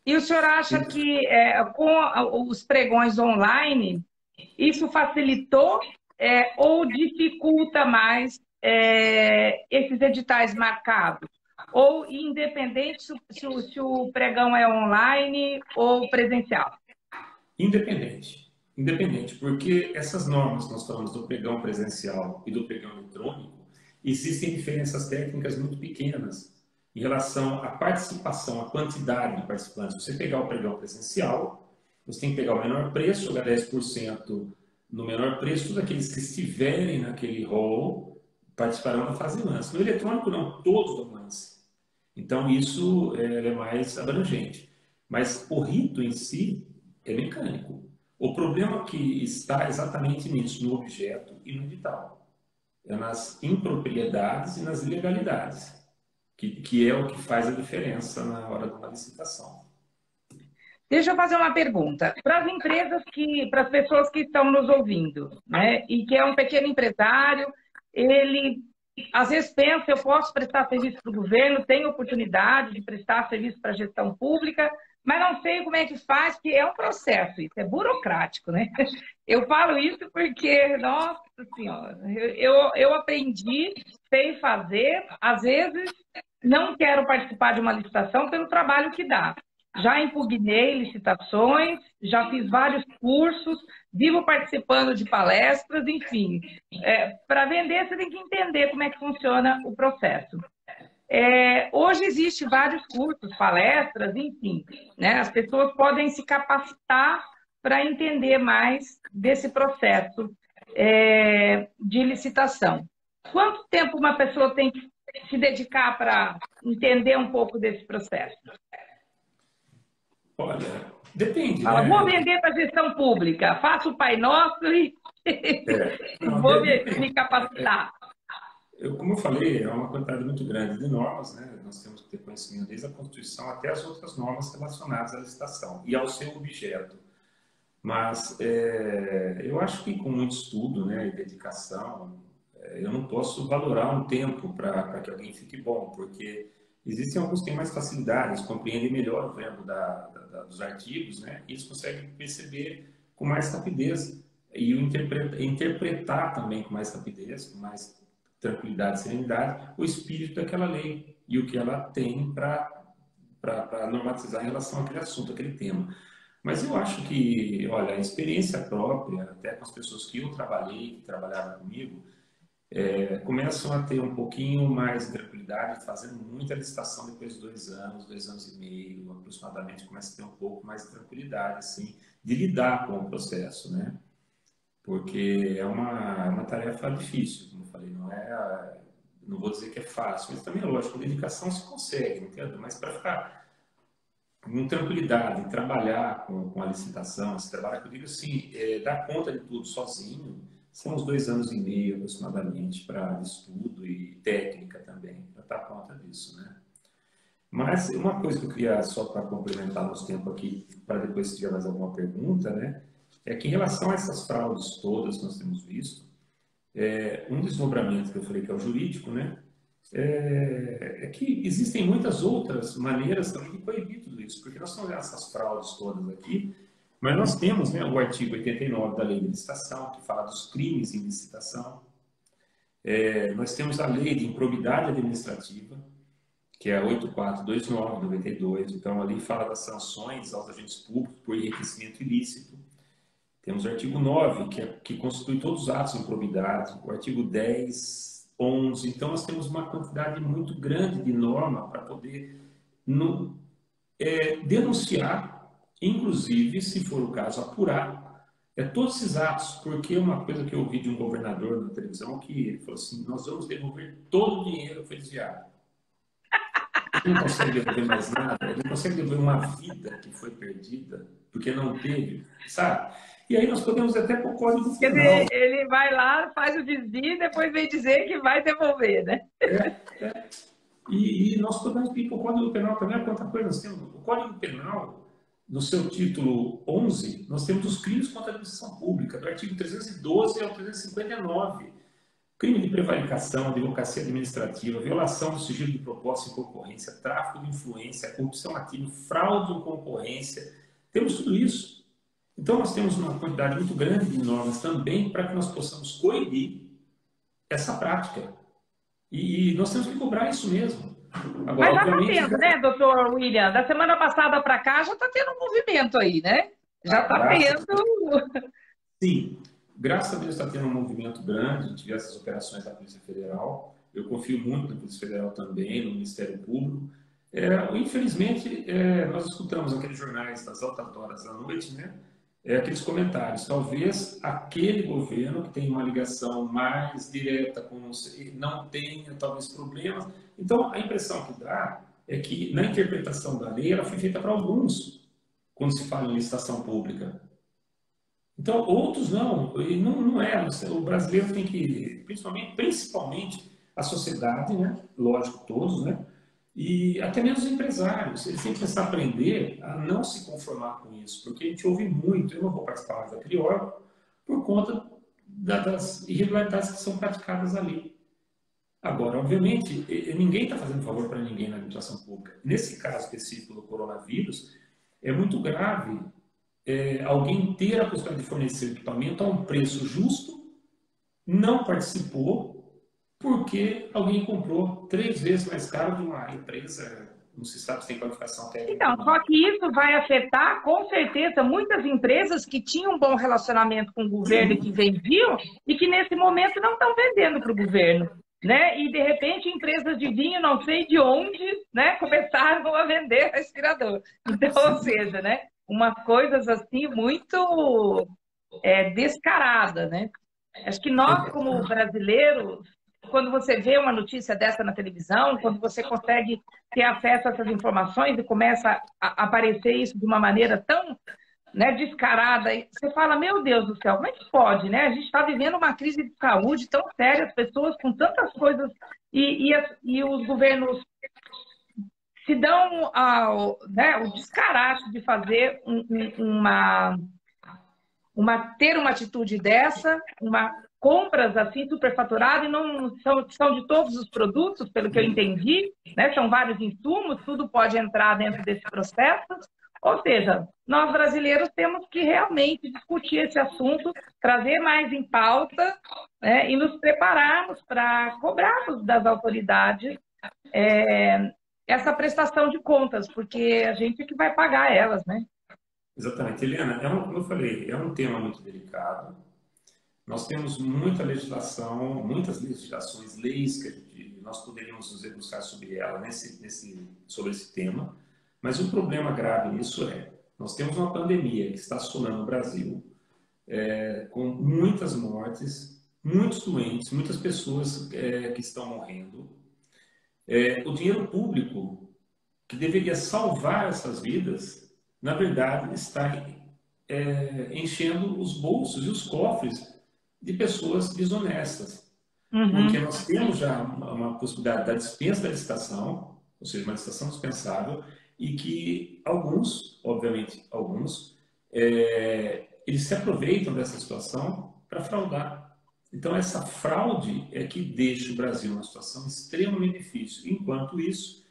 Speaker 1: E o senhor acha que com os pregões online, isso facilitou ou dificulta mais esses editais marcados? Ou independente se o pregão é online ou presencial?
Speaker 2: Independente. Independente, porque essas normas que nós falamos do pregão presencial e do pregão eletrônico, existem diferenças técnicas muito pequenas em relação à participação, à quantidade de participantes. Se você pegar o pregão presencial, você tem que pegar o menor preço, jogar 10% no menor preço, todos aqueles que estiverem naquele hall participarão da fase lance. No eletrônico, não, todos vão lance. Então, isso é mais abrangente. Mas o rito em si é mecânico. O problema que está exatamente nisso, no objeto e no edital. É nas impropriedades e nas ilegalidades, que é o que faz a diferença na hora de uma licitação.
Speaker 1: Deixa eu fazer uma pergunta. Para as empresas, para as pessoas que estão nos ouvindo, né, e que é um pequeno empresário, ele às vezes pensa, eu posso prestar serviço para o governo, tenho oportunidade de prestar serviço para a gestão pública, mas não sei como é que faz, porque é um processo, isso é burocrático, né? Eu falo isso porque, nossa senhora, eu aprendi, sei fazer, às vezes não quero participar de uma licitação pelo trabalho que dá. Já impugnei licitações, já fiz vários cursos, vivo participando de palestras, enfim. Para vender, você tem que entender como é que funciona o processo. Hoje existem vários cursos, palestras, enfim. Né? As pessoas podem se capacitar para entender mais desse processo de licitação. Quanto tempo uma pessoa tem que se dedicar para entender um pouco desse processo?
Speaker 2: Olha, depende.
Speaker 1: Vou vender para a gestão pública, faço o Pai Nosso e vou me capacitar.
Speaker 2: Como eu falei, é uma quantidade muito grande de normas, né? Nós temos que ter conhecimento desde a Constituição até as outras normas relacionadas à licitação e ao seu objeto. Mas eu acho que com muito estudo, né, e dedicação, eu não posso valorar um tempo para que alguém fique bom, porque existem alguns que têm mais facilidades, compreendem melhor o verbo dos artigos, né, e eles conseguem perceber com mais rapidez e interpretar também com mais rapidez, com mais tranquilidade e serenidade, o espírito daquela lei e o que ela tem para normatizar em relação àquele assunto, àquele tema. Mas eu acho que, olha, a experiência própria, até com as pessoas que eu trabalhei, que trabalharam comigo, começam a ter um pouquinho mais de tranquilidade, fazendo muita licitação depois de 2 anos e meio, aproximadamente, começa a ter um pouco mais de tranquilidade, assim, de lidar com o processo, né? Porque é uma tarefa difícil, como eu falei, não vou dizer que é fácil, mas também é lógico, com dedicação se consegue, entendeu? Mas para ficar com tranquilidade, trabalhar com a licitação, se trabalha, que eu digo assim, dar conta de tudo sozinho, são uns 2 anos e meio aproximadamente para estudo e técnica também, para dar conta disso, né? Mas uma coisa que eu queria, só para complementar nosso tempo aqui, para depois se tiver mais alguma pergunta, né? É que em relação a essas fraudes todas que nós temos visto, um desdobramento que eu falei que é o jurídico, né? É que existem muitas outras maneiras também de coibir tudo isso, porque nós temos essas fraudes todas aqui, mas nós temos, né, o artigo 89 da Lei de Licitação, que fala dos crimes em licitação. Nós temos a Lei de Improbidade Administrativa, que é a 8429/92, então ali fala das sanções aos agentes públicos por enriquecimento ilícito. Temos o artigo 9, que constitui todos os atos de improbidade, o artigo 10, 11. Então, nós temos uma quantidade muito grande de norma para poder denunciar, inclusive, se for o caso, apurar todos esses atos, porque uma coisa que eu ouvi de um governador na televisão, que ele falou assim, nós vamos devolver todo o dinheiro que foi desviado. Ele não consegue devolver mais nada, ele não consegue devolver uma vida que foi perdida, porque não teve, sabe? E aí nós podemos até pôr o Código
Speaker 1: Quer
Speaker 2: Penal.
Speaker 1: dizer, ele vai lá, faz o desvio e depois vem dizer que vai devolver, né?
Speaker 2: E nós podemos ir para o Código Penal também, quanta coisa nós temos. O Código Penal, no seu título 11, nós temos os crimes contra a administração pública, do artigo 312 ao 359. Crime de prevaricação, advocacia administrativa, violação do sigilo de propósito em concorrência, tráfico de influência, corrupção ativa, fraude em concorrência. Temos tudo isso. Então, nós temos uma quantidade muito grande de normas também para que nós possamos coibir essa prática. E nós temos que cobrar isso mesmo. Agora,
Speaker 1: Mas já está
Speaker 2: obviamente,
Speaker 1: tendo, né, doutor William? Da semana passada para cá já está tendo um movimento aí, né? Já está tendo.
Speaker 2: Sim, graças a Deus está tendo um movimento grande, a gente vê essas operações da Polícia Federal. Eu confio muito na Polícia Federal também, no Ministério Público. Infelizmente, nós escutamos aqueles jornais das altas horas da noite, né? Aqueles comentários. Talvez aquele governo que tem uma ligação mais direta com não tenha, talvez, problemas. Então, a impressão que dá é que, na interpretação da lei, ela foi feita para alguns, quando se fala em licitação pública. Então, outros não. E não é. O brasileiro tem que, principalmente a sociedade, né? Lógico, todos, né? E até mesmo os empresários, eles têm que começar a aprender a não se conformar com isso, porque a gente ouve muito, eu não vou participar mais daquele órgão, por conta das irregularidades que são praticadas ali. Agora, obviamente, ninguém está fazendo favor para ninguém na administração pública. Nesse caso específico do coronavírus, é muito grave alguém ter a possibilidade de fornecer equipamento a um preço justo, não participou, porque alguém comprou 3 vezes mais caro de uma empresa, não se sabe se tem qualificação técnica.
Speaker 1: Então, só que isso vai afetar, com certeza, muitas empresas que tinham um bom relacionamento com o governo e que vendiam, e que nesse momento não estão vendendo para o governo. Né? E, de repente, empresas de vinho, não sei de onde, né, começaram a vender respirador. Então, ou seja, né, umas coisas assim muito descaradas, né? Acho que nós, como brasileiros, quando você vê uma notícia dessa na televisão, quando você consegue ter acesso a essas informações e começa a aparecer isso de uma maneira tão, né, descarada, você fala, meu Deus do céu, como é que pode, né? A gente está vivendo uma crise de saúde tão séria, as pessoas com tantas coisas, e os governos se dão o descaraço de fazer ter uma atitude dessa, compras assim superfaturadas, e não são de todos os produtos, pelo que eu entendi, né? São vários insumos, tudo pode entrar dentro desse processo. Ou seja, nós brasileiros temos que realmente discutir esse assunto, trazer mais em pauta, né? E nos prepararmos para cobrarmos das autoridades essa prestação de contas, porque a gente é que vai pagar elas, né?
Speaker 2: Exatamente. Helena, como eu falei, é um tema muito delicado. Nós temos muitas legislações, leis que nós poderíamos nos debruçar sobre ela, sobre esse tema, mas o problema grave nisso nós temos uma pandemia que está assolando o Brasil, com muitas mortes, muitos doentes, muitas pessoas que estão morrendo. O dinheiro público, que deveria salvar essas vidas, na verdade está enchendo os bolsos e os cofres de pessoas desonestas. Porque nós temos já uma possibilidade da dispensa da licitação, ou seja, uma licitação dispensável, e que obviamente alguns, eles se aproveitam dessa situação para fraudar. Então, essa fraude é que deixa o Brasil numa situação extremamente difícil. Enquanto isso,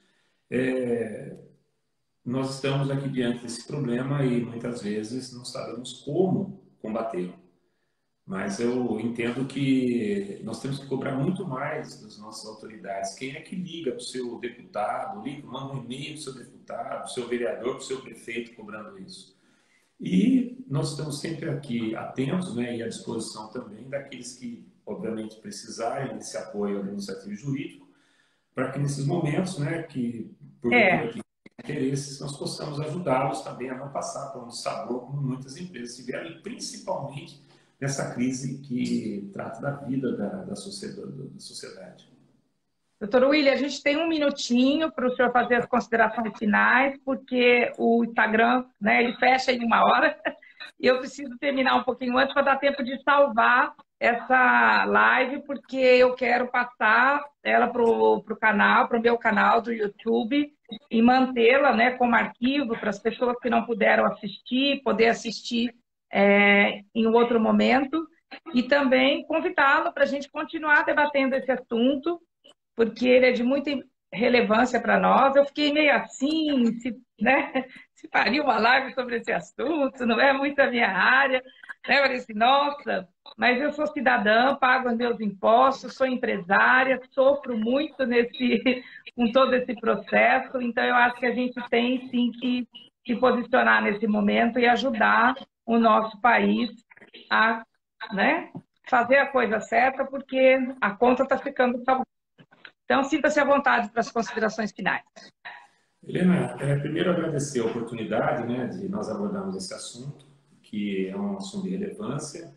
Speaker 2: nós estamos aqui diante desse problema e muitas vezes não sabemos como combatê-lo. Mas eu entendo que nós temos que cobrar muito mais das nossas autoridades. Quem é que liga para o seu deputado, manda um e-mail para o seu deputado, para o seu vereador, para o seu prefeito cobrando isso? E nós estamos sempre aqui atentos, né, e à disposição também daqueles que, obviamente, precisarem desse apoio administrativo e jurídico, para que nesses momentos, né, que porventura que interesses, nós possamos ajudá-los também a não passar por um sabor como muitas empresas tiveram, e principalmente nessa crise que trata da vida da sociedade.
Speaker 1: Doutor William, a gente tem um minutinho para o senhor fazer as considerações finais, porque o Instagram, né, ele fecha em 1 hora, e eu preciso terminar um pouquinho antes para dar tempo de salvar essa live, porque eu quero passar ela para o canal, para o meu canal do YouTube, e mantê-la, né, como arquivo para as pessoas que não puderam assistir, poder assistir em outro momento, e também convidá-lo para a gente continuar debatendo esse assunto, porque ele é de muita relevância para nós. Eu fiquei meio assim, se faria uma live sobre esse assunto, não é muito a minha área, né? Eu falei assim, nossa, mas eu sou cidadã, pago os meus impostos, sou empresária, sofro muito com todo esse processo, então eu acho que a gente tem sim que se posicionar nesse momento e ajudar o nosso país a, né, fazer a coisa certa, porque a conta está ficando salgada. Então, sinta-se à vontade para as considerações finais.
Speaker 2: Helena, primeiro agradecer a oportunidade, né, de nós abordarmos esse assunto, que é um assunto de relevância,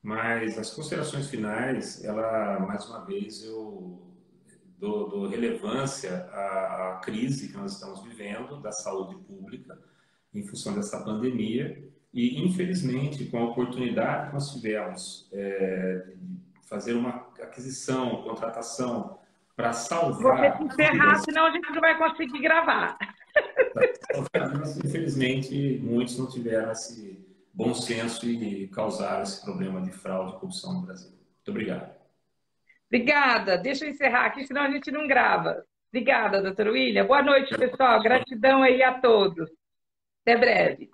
Speaker 2: mas as considerações finais, mais uma vez, eu dou relevância à crise que nós estamos vivendo da saúde pública em função dessa pandemia e, infelizmente, com a oportunidade que nós tivemos de fazer uma aquisição, contratação, para salvar...
Speaker 1: Vou encerrar, senão a gente não vai conseguir gravar.
Speaker 2: Infelizmente, muitos não tiveram esse bom senso e causaram esse problema de fraude e corrupção no Brasil. Muito obrigado.
Speaker 1: Obrigada. Deixa eu encerrar aqui, senão a gente não grava. Obrigada, doutor William. Boa noite, pessoal. Gratidão aí a todos. Até breve.